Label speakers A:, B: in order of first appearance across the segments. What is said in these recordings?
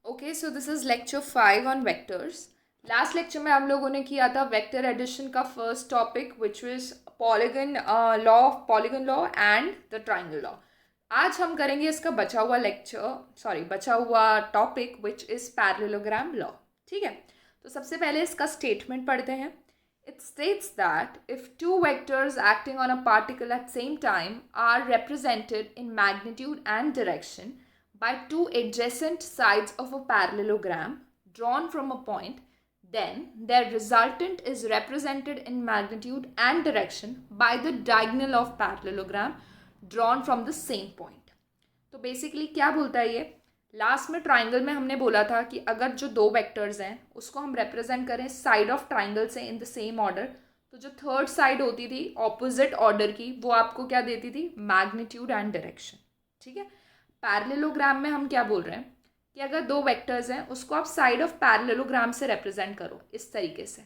A: Okay, so this is lecture 5 on vectors. Last lecture में हम लोगों ने किया था वेक्टर एडिशन का first topic which was polygon law of polygon law and the triangle law. आज हम करेंगे इसका बचा हुआ topic which is parallelogram law. ठीक है, तो सबसे पहले इसका स्टेटमेंट पढ़ते हैं। It states that if two vectors acting on a particle at same time are represented in magnitude and direction by two adjacent sides of a parallelogram drawn from a point, then their resultant is represented in magnitude and direction by the diagonal of parallelogram drawn from the same point. तो basically क्या बोलता है ये? Last में triangle में हमने बोला था कि अगर जो दो वेक्टर्स हैं उसको हम रिप्रेजेंट करें साइड ऑफ ट्राइंगल से इन द सेम ऑर्डर, तो जो थर्ड साइड होती थी ऑपोजिट ऑर्डर की वो आपको क्या देती थी? Magnitude and direction. ठीक है, पैरेललोग्राम में हम क्या बोल रहे हैं कि अगर दो वेक्टर्स हैं उसको आप साइड ऑफ पैरेललोग्राम से रिप्रेजेंट करो इस तरीके से,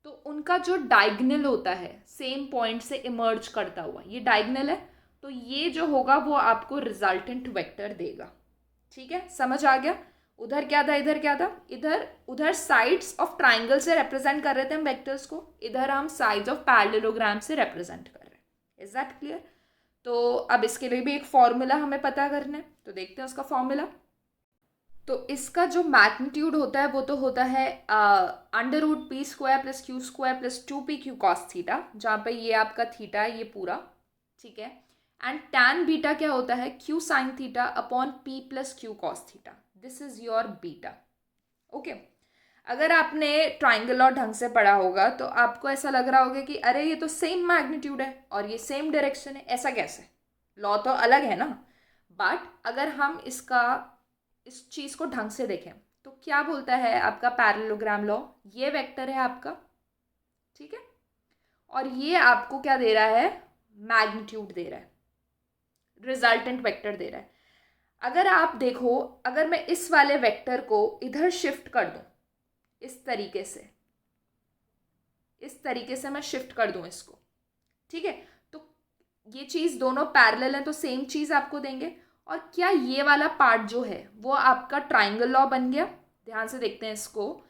A: तो उनका जो डायगनल होता है सेम पॉइंट से इमर्ज करता हुआ, ये डायगनल है, तो ये जो होगा वो आपको रिजल्टेंट वेक्टर देगा। ठीक है, समझ आ गया? उधर क्या था, इधर क्या था? इधर उधर साइड्स ऑफ ट्राइंगल से रिप्रेजेंट कर रहे थे हम वेक्टर्स को, इधर हम साइड्स ऑफ पैरेललोग्राम से रिप्रेजेंट कर रहे हैं। Is that clear? तो अब इसके लिए भी एक फॉर्मूला हमें पता करना है, तो देखते हैं उसका फॉर्मूला। तो इसका जो मैग्नीट्यूड होता है वो तो होता है √p² + q² + 2p/q cos theta, जहाँ पे ये आपका थीटा है ये पूरा। ठीक है, एंड tan बीटा क्या होता है? q sin theta upon p + q cos theta. This is your beta. Okay, अगर आपने ट्राइंगल लॉ ढंग से पढ़ा होगा तो आपको ऐसा लग रहा होगा कि अरे ये तो सेम मैग्नीट्यूड है और ये सेम डायरेक्शन है, ऐसा कैसे? लॉ तो अलग है ना। बट अगर हम इस चीज़ को ढंग से देखें तो क्या बोलता है आपका पैरेललोग्राम लॉ? ये वेक्टर है आपका, ठीक है, और ये आपको क्या दे रहा है? मैग्नीट्यूड दे रहा है, रिजल्टेंट वेक्टर दे रहा है। अगर आप देखो, अगर मैं इस वाले वेक्टर को इधर शिफ्ट कर दूं इस तरीके से, मैं शिफ्ट कर दूं इसको, ठीक है, तो ये चीज़ दोनों पैरेलल है तो सेम चीज़ आपको देंगे। और क्या ये वाला पार्ट जो है वो आपका ट्राइंगल लॉ बन गया? ध्यान से देखते हैं इसको।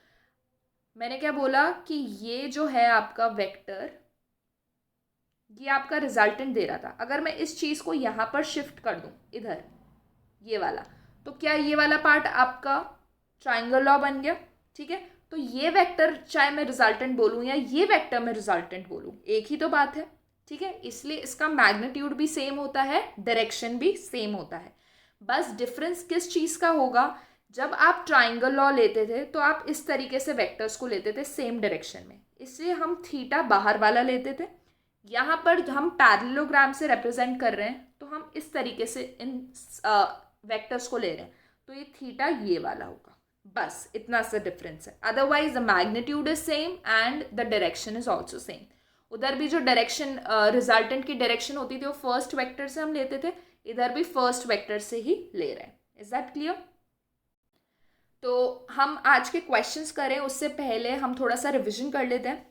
A: मैंने क्या बोला कि ये जो है आपका वेक्टर, ये आपका रिजल्टेंट दे रहा था। अगर मैं इस चीज़ को यहाँ पर शिफ्ट कर दूँ इधर, ये वाला, तो क्या ये वाला पार्ट आपका ट्राइंगल लॉ बन गया? ठीक है, तो ये वेक्टर चाहे मैं रिजल्टेंट बोलूँ या ये वेक्टर मैं रिजल्टेंट बोलूँ, एक ही तो बात है। ठीक है, इसलिए इसका मैग्नीट्यूड भी सेम होता है, डायरेक्शन भी सेम होता है। बस डिफरेंस किस चीज़ का होगा? जब आप ट्राइंगल लॉ लेते थे तो आप इस तरीके से वेक्टर्स को लेते थे सेम डायरेक्शन में, इसलिए हम थीटा बाहर वाला लेते थे। यहाँ पर हम पैरेललोग्राम से रिप्रेजेंट कर रहे हैं तो हम इस तरीके से इन वेक्टर्स को ले रहे हैं, तो ये थीटा ये वाला होगा। बस इतना सा डिफरेंस है, otherwise the magnitude is same and the direction is also same. उधर भी जो डायरेक्शन रिजल्टेंट की डायरेक्शन होती थी वो फर्स्ट वेक्टर से हम लेते थे, इधर भी फर्स्ट वेक्टर से ही ले रहे हैं। Is that clear? तो हम आज के क्वेश्चंस करें उससे पहले हम थोड़ा सा रिविजन कर लेते हैं।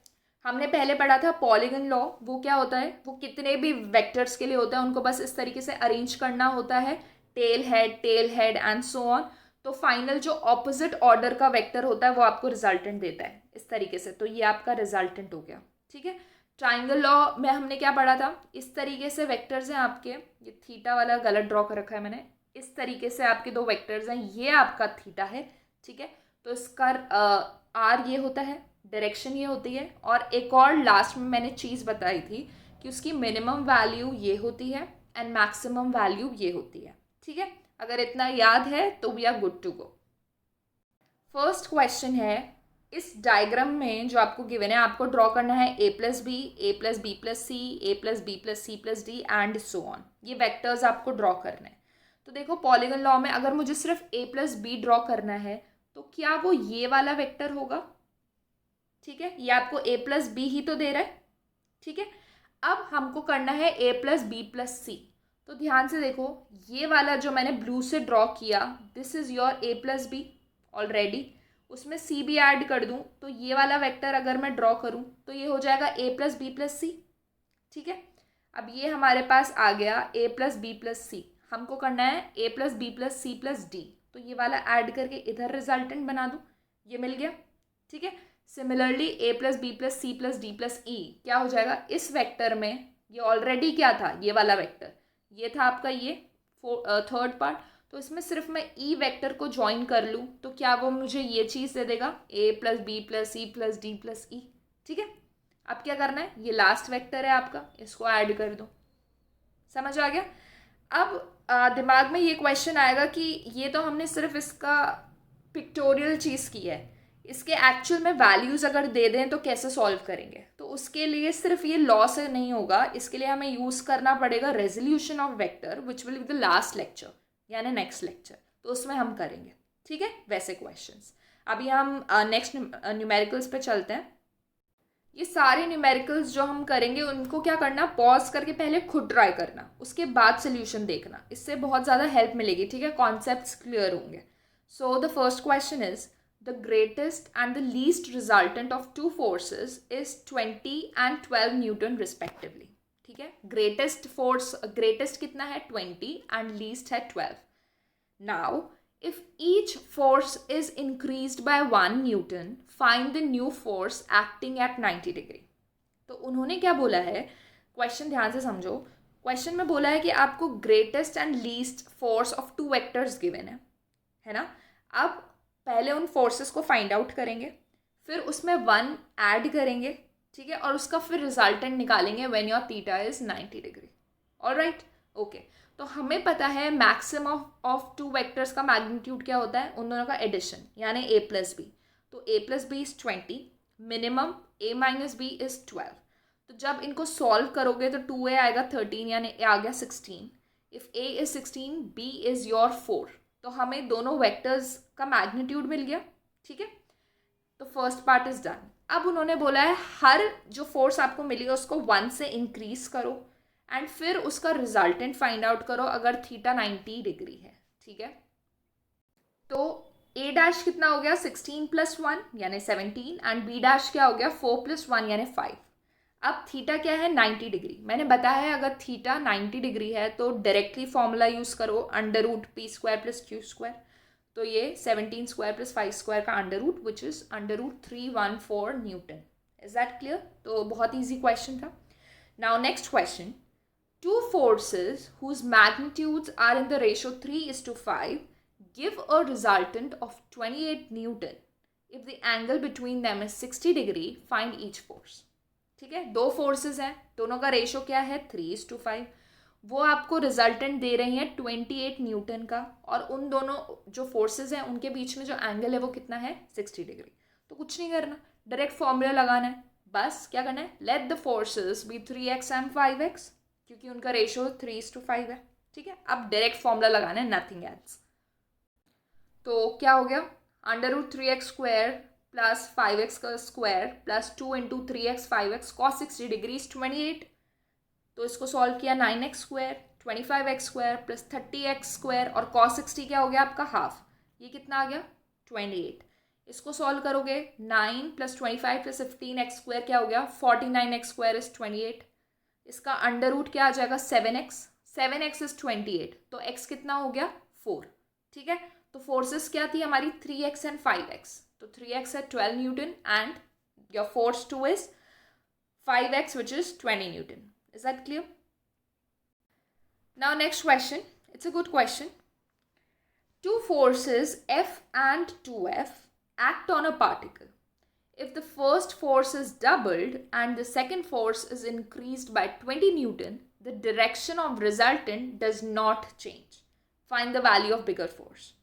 A: हमने पहले पढ़ा था पॉलीगन लॉ। वो क्या होता है? वो कितने भी वेक्टर्स के लिए होता है, उनको बस इस तरीके से अरेंज करना होता है, tail head and so on. तो फाइनल जो ऑपोजिट ऑर्डर का वेक्टर होता है वो आपको रिजल्टेंट देता है इस तरीके से, तो ये आपका रिजल्टेंट हो गया। ठीक है, ट्राइंगल लॉ में हमने क्या पढ़ा था? इस तरीके से वेक्टर्स हैं आपके, ये थीटा वाला गलत ड्रॉ कर रखा है मैंने, इस तरीके से आपके दो वेक्टर्स हैं, ये आपका थीटा है। ठीक है, तो इसका आर ये होता है, डायरेक्शन ये होती है, और एक और लास्ट में मैंने चीज़ बताई थी कि उसकी मिनिमम वैल्यू ये होती है एंड मैक्सिमम वैल्यू ये होती है। ठीक है, अगर इतना याद है तो we are good to go. First question है, इस डायग्राम में जो आपको गिवन है आपको ड्रॉ करना है a + b, a + b + c, a + b + c + d and so on. ये वेक्टर्स आपको ड्रॉ करने हैं। तो देखो पॉलीगन लॉ में अगर मुझे सिर्फ a + b ड्रॉ करना है तो क्या वो ये वाला वेक्टर होगा? ठीक है, ये आपको a + b ही तो दे रहा है। ठीक है, अब हमको करना है a + b + c। तो ध्यान से देखो, ये वाला जो मैंने ब्लू से ड्रॉ किया, this is your a + b already. उसमें c भी ऐड कर दूं तो ये वाला वेक्टर अगर मैं ड्रॉ करूं तो ये हो जाएगा a + b + c। ठीक है, अब ये हमारे पास आ गया a + b + c। हमको करना है a + b + c + d। तो ये वाला ऐड करके इधर रिजल्टेंट बना दूँ, ये मिल गया, ठीक है। Similarly A plus B plus C plus D plus E क्या हो जाएगा, इस वेक्टर में ये ऑलरेडी क्या था, ये वाला वेक्टर, ये था आपका ये थर्ड पार्ट, तो इसमें सिर्फ मैं ई वेक्टर को ज्वाइन कर लूँ तो क्या वो मुझे ये चीज़ दे देगा, A plus B plus C plus D plus E, ठीक है। अब क्या करना है, ये लास्ट वेक्टर है आपका, इसको ऐड कर दो, समझ आ गया। अब दिमाग में ये क्वेश्चन आएगा कि ये तो हमने सिर्फ इसका पिक्टोरियल चीज़ की है, इसके एक्चुअल में वैल्यूज़ अगर दे दें तो कैसे सॉल्व करेंगे। तो उसके लिए सिर्फ ये लॉ से नहीं होगा, इसके लिए हमें यूज़ करना पड़ेगा resolution of vector which will be the last lecture, यानी नेक्स्ट लेक्चर, तो उसमें हम करेंगे, ठीक है, वैसे क्वेश्चंस। अभी हम नेक्स्ट न्यूमेरिकल्स पे चलते हैं। ये सारे न्यूमेरिकल्स जो हम करेंगे उनको क्या करना, पॉज करके पहले खुद ट्राई करना, उसके बाद सोल्यूशन देखना, इससे बहुत ज़्यादा हेल्प मिलेगी, ठीक है, कॉन्सेप्ट्स क्लियर होंगे। So the first question is the greatest and the least resultant of two forces is 20 and 12 Newton respectively, ठीक है। greatest कितना है 20 and least है 12. Now if each force is increased by 1 Newton, find the new force acting at 90 degree. तो उन्होंने क्या बोला है, क्वेश्चन ध्यान से समझो, क्वेश्चन में बोला है कि आपको greatest and least force of two vectors given है ना। अब पहले उन फोर्सेस को फाइंड आउट करेंगे, फिर उसमें 1 ऐड करेंगे, ठीक है, और उसका फिर रिजल्टेंट निकालेंगे when your theta is 90 degree, alright, okay. तो हमें पता है मैक्सिमम ऑफ टू वेक्टर्स का मैग्नीट्यूड क्या होता है, उन दोनों का एडिशन, यानी a प्लस बी, तो a plus B is 20, minimum a minus B is 12। तो जब इनको सॉल्व करोगे तो 2a आएगा 13, यानी a आ गया 16। If a is 16, b is your 4, तो हमें दोनों वेक्टर्स का मैग्नीट्यूड मिल गया, ठीक है। तो फर्स्ट पार्ट इज डन। अब उन्होंने बोला है हर जो फोर्स आपको मिली है उसको 1 से इंक्रीज करो एंड फिर उसका रिजल्टेंट फाइंड आउट करो अगर थीटा 90 डिग्री है, ठीक है। तो a डैश कितना हो गया 16 प्लस 1 यानी 17 एंड b डैश क्या हो गया 4 प्लस 1 यानी 5। अब थीटा क्या है 90 डिग्री, मैंने बताया है अगर थीटा 90 डिग्री है तो डायरेक्टली फॉर्मूला यूज़ करो under root P square plus Q square, तो ये 17 स्क्वायर प्लस 5 स्क्वायर का under root which is under root 314 newton. Is that clear? तो बहुत ईजी क्वेश्चन था। Now next question, two forces whose magnitudes are in the ratio 3:5 give a resultant of 28 Newton. If the angle between them is 60 degree, find each force. ठीक है, दो forces हैं, दोनों का ratio क्या है 3:5, वो आपको रिजल्टेंट दे रही हैं 28 न्यूटन का, और उन दोनों जो फोर्सेस हैं उनके बीच में जो एंगल है वो कितना है 60 डिग्री। तो कुछ नहीं करना, डायरेक्ट फॉर्मूला लगाना है, बस क्या करना है, let the forces be 3x and 5x, क्योंकि उनका रेशो 3:5 है, ठीक है। अब डायरेक्ट फॉर्मूला लगाना है, नथिंग एल्स। तो क्या हो गया, under root 3x square plus 5x का square plus 2 into 3x 5x cos 60 degree 28। तो इसको सॉल्व किया 9x square 25x square plus 30x square और कॉस 60 क्या हो गया आपका हाफ, ये कितना आ गया 28। इसको सॉल्व करोगे 9 प्लस 25 प्लस 15x स्क्वायर क्या हो गया 49x स्क्वायर इज 28। इसका अंडर रूट क्या आ जाएगा 7x इज 28, तो x कितना हो गया 4, ठीक है। तो फोर्सेस क्या थी हमारी 3x एंड 5x, तो 3x है 12 Newton and your force 2 is 5x which is 20 Newton. Is that clear? Now next question, it's a good question. Two forces F and 2F act on a particle. If the first force is doubled and the second force is increased by 20 Newton, the direction of resultant does not change. Find the value of bigger force.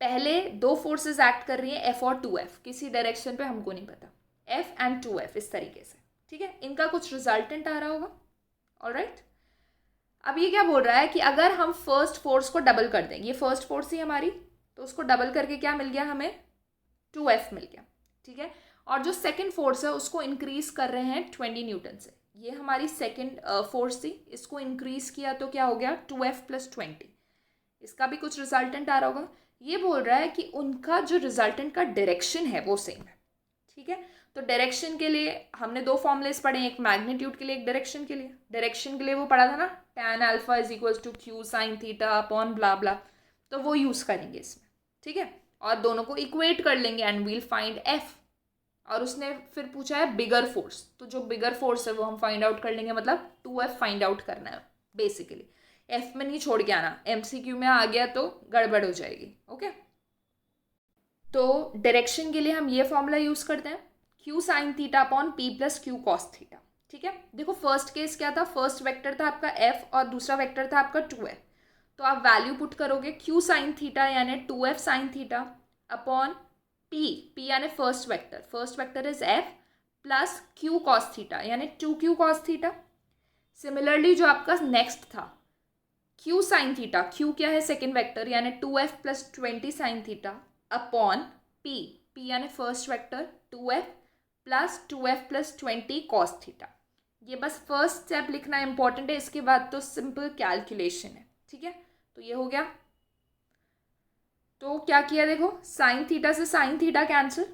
A: पहले दो forces act कर रही हैं F और 2F, किसी direction पे हमको नहीं पता, F एंड 2F इस तरीके से, ठीक है। इनका कुछ रिजल्टेंट आ रहा होगा, ऑलराइट। अब ये क्या बोल रहा है कि अगर हम फर्स्ट फोर्स को डबल कर दें, ये फर्स्ट फोर्स ही हमारी, तो उसको डबल करके क्या मिल गया हमें 2F मिल गया, ठीक है। और जो सेकेंड फोर्स है उसको इंक्रीज कर रहे हैं 20 न्यूटन से, ये हमारी सेकेंड फोर्स थी, इसको इंक्रीज किया तो क्या हो गया 2F प्लस 20, इसका भी कुछ रिजल्टेंट आ रहा होगा। ये बोल रहा है कि उनका जो रिजल्टेंट का डायरेक्शन है वो सेम है, ठीक है। तो डायरेक्शन के लिए हमने दो फॉर्मूलेस पढ़े, एक मैग्नीट्यूड के लिए एक डायरेक्शन के लिए। डायरेक्शन के लिए वो पढ़ा था ना tan α is equals to q sin theta upon blah blah, तो वो यूज़ करेंगे इसमें, ठीक है, और दोनों को इक्वेट कर लेंगे एंड वील फाइंड एफ। और उसने फिर पूछा है बिगर फोर्स, तो जो बिगर फोर्स है वो हम फाइंड आउट कर लेंगे, मतलब 2F फाइंड आउट करना है बेसिकली। एफ में नहीं छोड़ के आना, MCQ में आ गया तो गड़बड़ हो जाएगी। ओके, तो डायरेक्शन के लिए हम ये फॉर्मूला यूज करते हैं, Q sine theta upon P plus Q cos theta. ठीक है, देखो फर्स्ट केस क्या था, फर्स्ट वेक्टर था आपका F और दूसरा वेक्टर था आपका 2F। तो आप वैल्यू पुट करोगे Q साइन थीटा यानी 2F sine theta upon P यानी first vector is F plus Q cos theta यानी 2Q कॉस थीटा। सिमिलरली जो आपका नेक्स्ट था Q साइन थीटा, Q क्या है सेकेंड वेक्टर यानी 2F plus 20 sine theta upon P यानी first vector 2F plus 2F plus 20 cos theta. ये बस फर्स्ट स्टेप लिखना इंपॉर्टेंट है, इसके बाद तो सिंपल कैलकुलेशन है। ठीक है, तो ये हो गया। तो क्या किया देखो, साइन थीटा से साइन थीटा कैंसिल।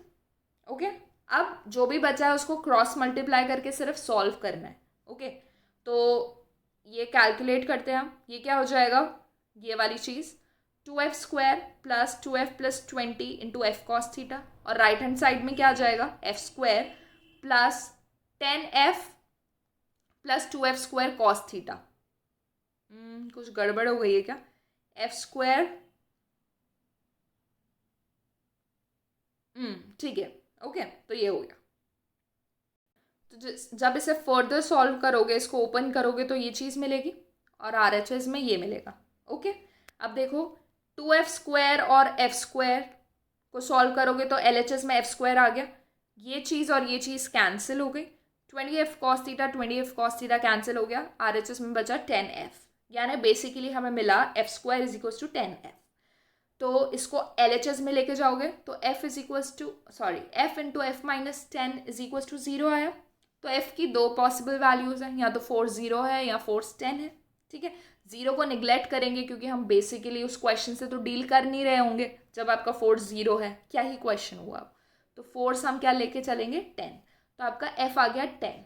A: ओके, अब जो भी बचा है उसको क्रॉस मल्टीप्लाई करके सिर्फ सॉल्व करना है। ओके, तो ये कैलकुलेट करते हैं हम, ये क्या हो जाएगा, ये वाली चीज़ 2F square plus 2F plus 20 into F cos theta, और राइट हैंड साइड में क्या आ जाएगा F square plus 10F plus 2F square cos theta. कुछ गड़बड़ हो गई है क्या, F स्क्वायर, ठीक है। ओके, तो ये हो गया। तो जब इसे फर्दर सॉल्व करोगे, इसको ओपन करोगे तो ये चीज़ मिलेगी और RHS में ये मिलेगा। ओके, अब देखो 2F स्क्वायर और F स्क्वायर को सॉल्व करोगे तो LHS में F स्क्वायर आ गया, ये चीज़ और ये चीज़ कैंसिल हो गई, 20F cos theta 20F cos theta cancel हो गया, RHS में बचा 10F, यानी बेसिकली हमें मिला F square is equals to 10F। तो इसको LHS में लेके जाओगे तो F is equals to F into F minus 10 is equals to 0 आया। तो F की दो पॉसिबल वैल्यूज़ हैं, या तो फोर्स 0 है या फोर्स 10 है। ठीक है, 0 को निगलेक्ट करेंगे क्योंकि हम बेसिकली उस क्वेश्चन से तो डील कर नहीं रहे होंगे जब आपका फोर्स 0 है, क्या ही क्वेश्चन हुआ। तो फोर्स हम क्या लेके चलेंगे 10, तो आपका F आ गया 10।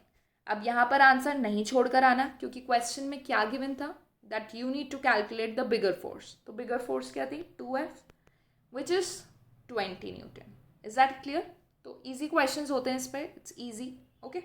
A: अब यहाँ पर आंसर नहीं छोड़कर आना क्योंकि क्वेश्चन में क्या गिवन था, that you need to calculate the bigger force. तो bigger force क्या थी 2F which is 20 Newton. Is that clear? तो easy questions होते हैं इस पे, it's easy. Okay.